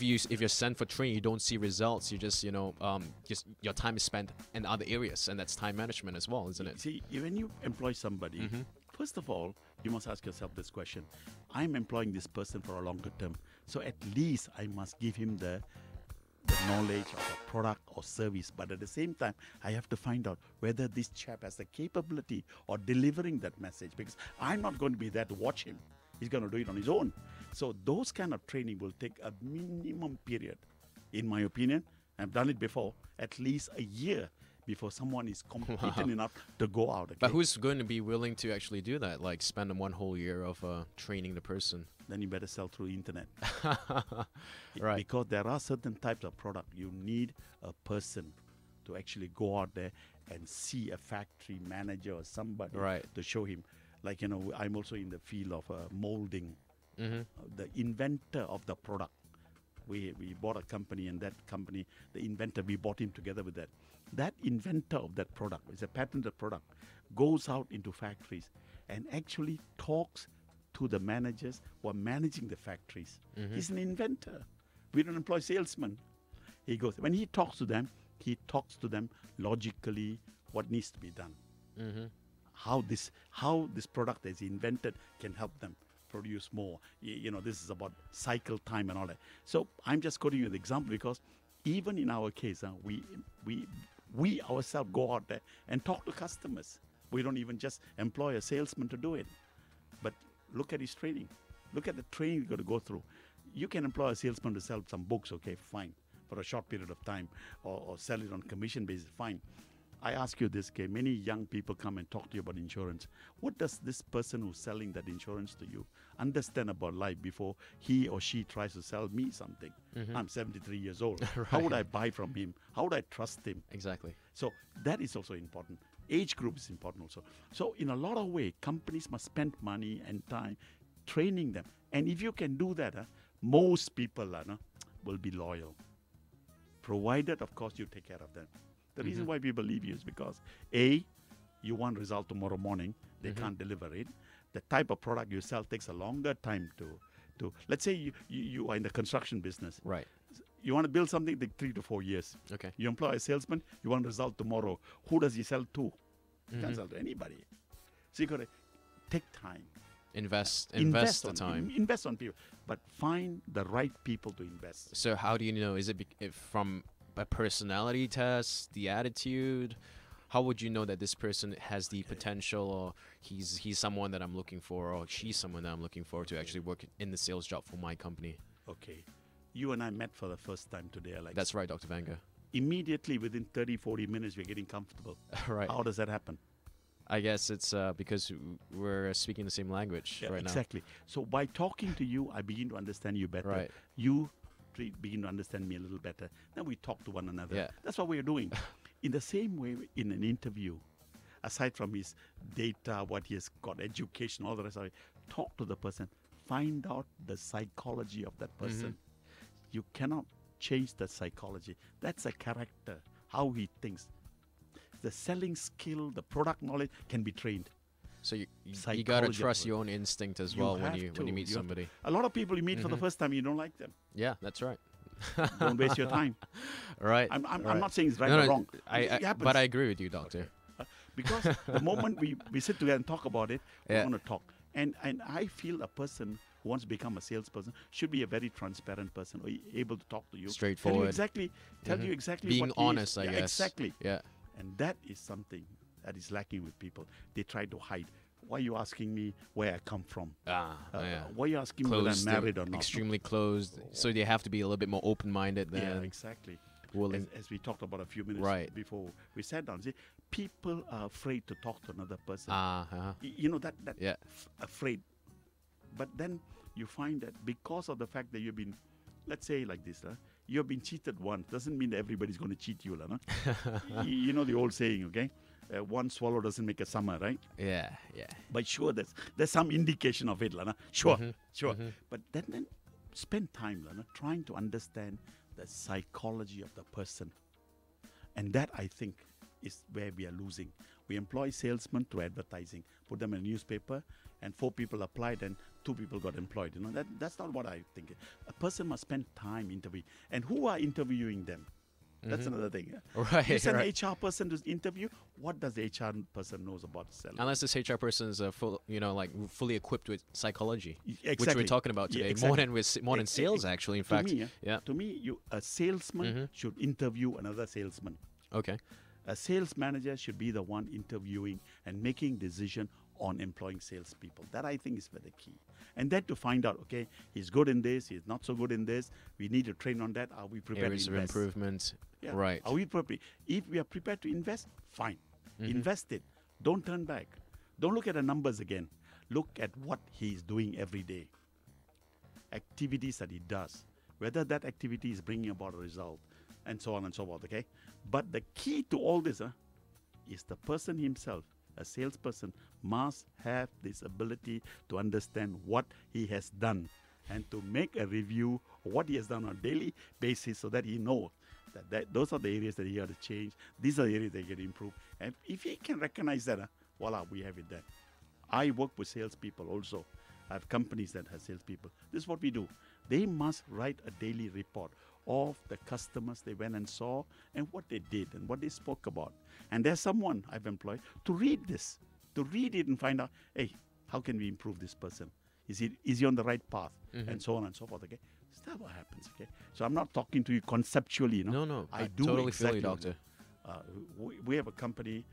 if you're sent for training, you don't see results. You just just your time is spent in other areas, and that's time management as well, isn't it? See, when you employ somebody, Mm-hmm. first of all, you must ask yourself this question. I'm employing this person for a longer term. So at least I must give him the knowledge of a product or service. But at the same time, I have to find out whether this chap has the capability of delivering that message. Because I'm not going to be there to watch him. He's going to do it on his own. So those kind of training will take a minimum period, in my opinion. I've done it before, at least a year before someone is competent enough to go out. Okay? But who's going to be willing to actually do that? Like spend one whole year of training the person? Then you better sell through internet. Right. Because there are certain types of product you need a person to actually go out there and see a factory manager or somebody Right. to show him. Like, I'm also in the field of molding. Mm-hmm. The inventor of the product. We bought a company, and that company, the inventor, we bought him together with that. That inventor of that product, it's a patented product, goes out into factories and actually talks to the managers who are managing the factories. Mm-hmm. He's an inventor. We don't employ salesmen. He goes, when he talks to them logically what needs to be done. Mm-hmm. How this product that is invented can help them produce more. This is about cycle time and all that. So I'm just quoting you the example because even in our case, we ourselves go out there and talk to customers. We don't even just employ a salesman to do it. But look at his training. Look at the training you got to go through. You can employ a salesman to sell some books, okay, fine, for a short period of time, or sell it on commission basis, fine. I ask you this, okay, many young people come and talk to you about insurance. What does this person who's selling that insurance to you understand about life before he or she tries to sell me something? Mm-hmm. I'm 73 years old. Right. How would I buy from him? How would I trust him? Exactly. So that is also important. Age group is important also. So in a lot of ways, companies must spend money and time training them. And if you can do that, most people will be loyal. Provided, of course, you take care of them. The reason why people leave you is because, A, you want result tomorrow morning. They can't deliver it. The type of product you sell takes a longer time to let's say you are in the construction business. Right. You want to build something, take 3 to 4 years. Okay. You employ a salesman, you want result tomorrow. Who does he sell to? He can't sell to anybody. So you got to take time. Invest the time. Invest on people. But find the right people to invest. So how do you know? Is it from a personality test, the attitude? How would you know that this person has the potential, or he's someone that I'm looking for, or she's someone that I'm looking for to actually work in the sales job for my company? Okay. You and I met for the first time today, Alex. That's right, Dr. Vanga. Immediately within 30, 40 minutes, we're getting comfortable. Right. How does that happen? I guess it's because we're speaking the same language right exactly. So by talking to you, I begin to understand you better. Right. You begin to understand me a little better. Then we talk to one another. Yeah. That's what we're doing. In the same way, in an interview, aside from his data, what he has got, education, all the rest of it, talk to the person. Find out the psychology of that person. You cannot change the psychology. That's a character, how he thinks. The selling skill, the product knowledge can be trained. So you got to Psychology trust of your own instinct as well when have you to. meet You have somebody. A lot of people you meet for the first time, you don't like them. Yeah, that's right. Don't waste your time. Right. I'm right. not saying it's right No, or no, wrong. I, It happens. but I agree with you, doctor. Because the moment we sit together and talk about it, we Yeah. want to talk. And I feel a person who wants to become a salesperson should be a very transparent person, or able to talk to you. Straightforward. Tell you exactly Being what he is. honest, I Yeah, guess. Exactly. Yeah. And that is something that is lacking with people. They try to hide. Why are you asking me where I come from? Yeah. Why are you asking me whether I'm They're married or not? extremely closed. So they have to be a little bit more open-minded Yeah, than exactly. willing. As we talked about a few minutes Right. before we sat down, see, people are afraid to talk to another person. Uh-huh. You know that Yeah. afraid. But then you find that because of the fact that you've been, let's say like this, you've been cheated once, doesn't mean that everybody's going to cheat you. You know the old saying, okay? One swallow doesn't make a summer, right? Yeah. Yeah. But sure, there's some indication of it. Sure, sure. But then spend time trying to understand the psychology of the person. And that, I think, is where we are losing. We employ salesmen to advertising, put them in a newspaper, and 4 people apply, then 2 people got employed. That's not what I think. A person must spend time interviewing. And who are interviewing them? That's another thing. Yeah? Right. You send right. an HR person to interview. What does the HR person knows about selling? Unless this HR person is fully equipped with psychology, which Exactly. we're talking about Yeah, today, exactly. more than sales actually. In fact, to me, yeah. to me, a salesman should interview another salesman. Okay. A sales manager should be the one interviewing and making decision on employing salespeople. That I think is very key. And then to find out, okay, he's good in this, he's not so good in this. We need to train on that. Are we prepared Areas to of invest? improvement. Yeah. Right. Are we prepared? If we are prepared to invest, fine. Invest it. Don't turn back. Don't look at the numbers again. Look at what he's doing every day. Activities that he does. Whether that activity is bringing about a result, and so on and so forth, okay? But the key to all this is the person himself, a salesperson, must have this ability to understand what he has done and to make a review of what he has done on a daily basis so that he knows that those are the areas that he got to change. These are the areas that he got to improve. And if he can recognize that, voila, we have it there. I work with salespeople also. I have companies that have salespeople. This is what we do. They must write a daily report of the customers they went and saw and what they did and what they spoke about. And there's someone I've employed to read this, to read it and find out, hey, how can we improve this person? Is he on the right path? And so on and so forth, okay? That's what happens, okay? So I'm not talking to you conceptually, No. I do totally exactly feel you, doctor. we have a company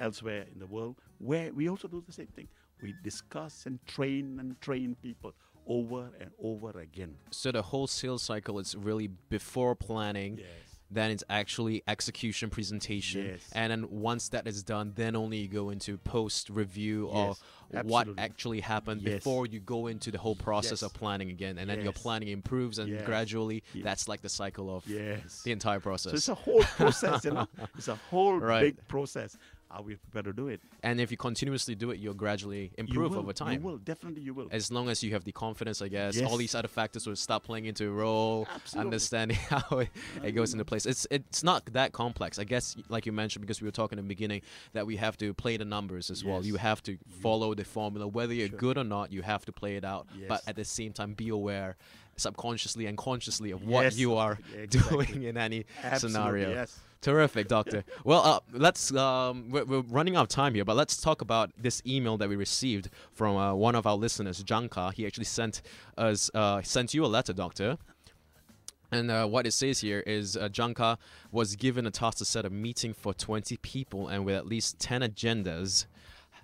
elsewhere in the world where we also do the same thing. We discuss and train people over and over again. So the whole sales cycle is really before planning. Yes. Then it's actually execution, presentation, Yes. and then once that is done, then only you go into post review Yes, of what absolutely. actually happened Yes. before you go into the whole process Yes. of planning again, and then your Yes. planning improves, and Yes. gradually Yes. that's like the cycle of Yes. the entire process. So it's a whole process, It's a whole Right. big process. Are we prepared to do it? And if you continuously do it, you'll gradually You improve will, over time. You will, definitely you will. As long as you have the confidence, I guess, Yes. all these other factors will start playing into a role, Absolutely. understanding how it goes into place. It's not that complex. I guess, like you mentioned, because we were talking in the beginning, that we have to play the numbers as well. Yes. You have to follow the formula. Whether you're Sure. good or not, you have to play it out. But Yes. at the same time, be aware subconsciously and consciously of what Yes. you are Exactly. doing in any Absolutely, scenario. yes. Terrific, doctor. Well, let's. We're running out of time here, but let's talk about this email that we received from one of our listeners, Janka. He actually sent you a letter, doctor. And what it says here is Janka was given a task to set a meeting for 20 people and with at least 10 agendas.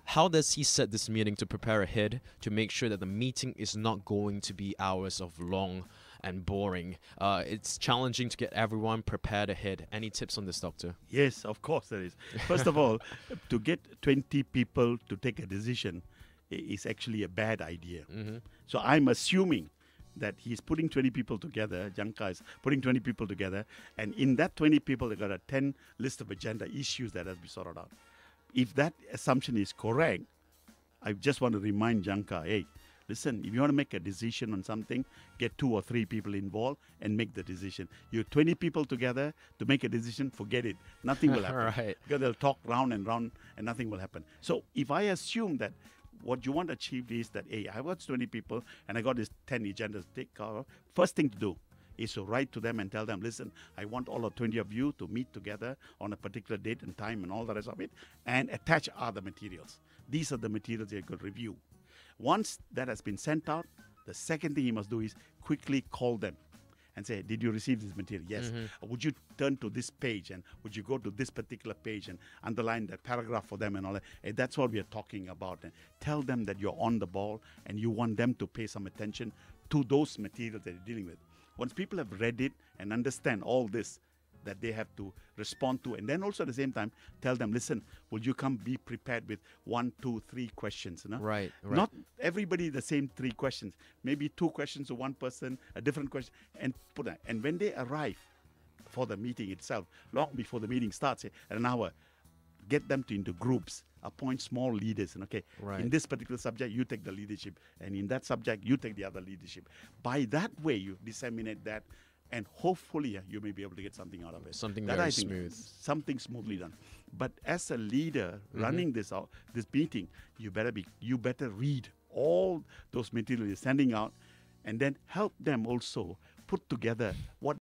How does he set this meeting to prepare ahead to make sure that the meeting is not going to be hours of long and boring? It's challenging to get everyone prepared ahead. Any tips on this, doctor? Yes, of course there is. First of all, to get 20 people to take a decision is actually a bad idea. So I'm assuming that he's putting 20 people together, Janka is putting 20 people together, and in that 20 people, they got a 10 list of agenda issues that has to be sorted out. If that assumption is correct, I just want to remind Janka, hey, listen, if you want to make a decision on something, get 2 or 3 people involved and make the decision. You're 20 people together to make a decision, forget it. Nothing will happen. Right. Because they'll talk round and round and nothing will happen. So if I assume that what you want to achieve is that, hey, I got 20 people and I got these 10 agendas to take care of, first thing to do is to write to them and tell them, listen, I want all of 20 of you to meet together on a particular date and time and all the rest of it, and attach other materials. These are the materials you could review. Once that has been sent out, the second thing he must do is quickly call them and say, did you receive this material? Yes. Would you turn to this page and would you go to this particular page and underline that paragraph for them and all that? And that's what we are talking about. And tell them that you're on the ball and you want them to pay some attention to those materials that you're dealing with. Once people have read it and understand all this that they have to respond to, and then also at the same time tell them, listen, will you come be prepared with 1, 2, 3 questions? Right. Not everybody the same 3 questions. Maybe 2 questions to one person, a different question, and put that. And when they arrive for the meeting itself, long before the meeting starts, say, at an hour, get them into groups, appoint small leaders, and okay, Right. in this particular subject, you take the leadership, and in that subject, you take the other leadership. By that way, you disseminate that, and hopefully you may be able to get something out of it. Something that very I think smooth. Something smoothly done. But as a leader running this meeting, you better read all those material you're sending out, and then help them also put together what